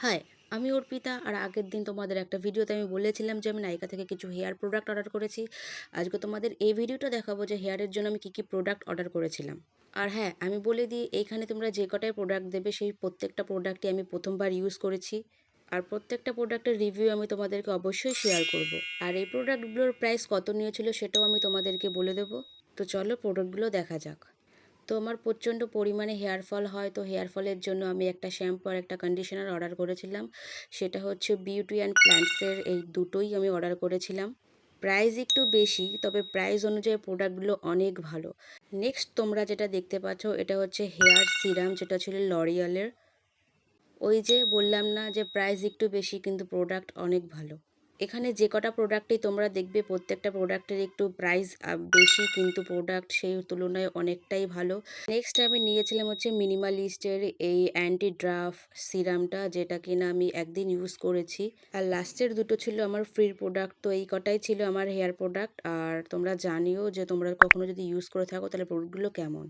High, আমি অর্পিতা। আর আগের দিন তোমাদের একটা ভিডিওতে আমি বলেছিলাম যে আমি নাইকা থেকে কিছু হেয়ার প্রোডাক্ট অর্ডার করেছি। আজকে তোমাদের এই ভিডিওটা দেখাবো যে হেয়ারের জন্য আমি কী কী প্রোডাক্ট অর্ডার করেছিলাম। আর হ্যাঁ, আমি বলে দিই, এইখানে তোমরা যে কটাই প্রোডাক্ট দেবে সেই প্রত্যেকটা প্রোডাক্টই আমি প্রথমবার ইউজ করেছি। আর প্রত্যেকটা প্রোডাক্টের রিভিউ আমি তোমাদেরকে অবশ্যই শেয়ার করব। আর এই প্রোডাক্টগুলোর প্রাইস কত নিয়েছিল সেটাও আমি তোমাদেরকে বলে দেবো। তো চলো প্রোডাক্টগুলো দেখা যাক। তো আমার প্রচণ্ড পরিমাণে হেয়ার ফল হয়, তো হেয়ার ফলের জন্য আমি একটা শ্যাম্পু আর একটা কন্ডিশনার অর্ডার করেছিলাম। সেটা হচ্ছে বিউটি অ্যান্ড প্ল্যান্টসের, এই দুটোই আমি অর্ডার করেছিলাম। প্রাইস একটু বেশি, তবে প্রাইস অনুযায়ী প্রোডাক্টগুলো অনেক ভালো। নেক্সট তোমরা যেটা দেখতে পাচ্ছ এটা হচ্ছে হেয়ার সিরাম, যেটা ছিল লরিয়ালের। ওই যে বললাম না যে প্রাইস একটু বেশি কিন্তু প্রোডাক্ট অনেক ভালো। এখানে যে কটা প্রোডাক্টই তোমরা দেখবে প্রত্যেকটা প্রোডাক্টের একটু প্রাইস বেশি, কিন্তু প্রোডাক্ট সেই তুলনায় অনেকটাই ভালো। নেক্সট আমি নিয়েছিলাম হচ্ছে মিনিমালিস্টের এই অ্যান্টি ড্রাফ সিরামটা, যেটা কিনা আমি একদিন ইউজ করেছি। আর লাস্টের দুটো ছিল আমার ফ্রি প্রোডাক্ট। তো এই কটাই ছিল আমার হেয়ার প্রোডাক্ট। আর তোমরা জানিও যে তোমরা কখনো যদি ইউজ করে থাকো তাহলে প্রোডাক্টগুলো কেমন।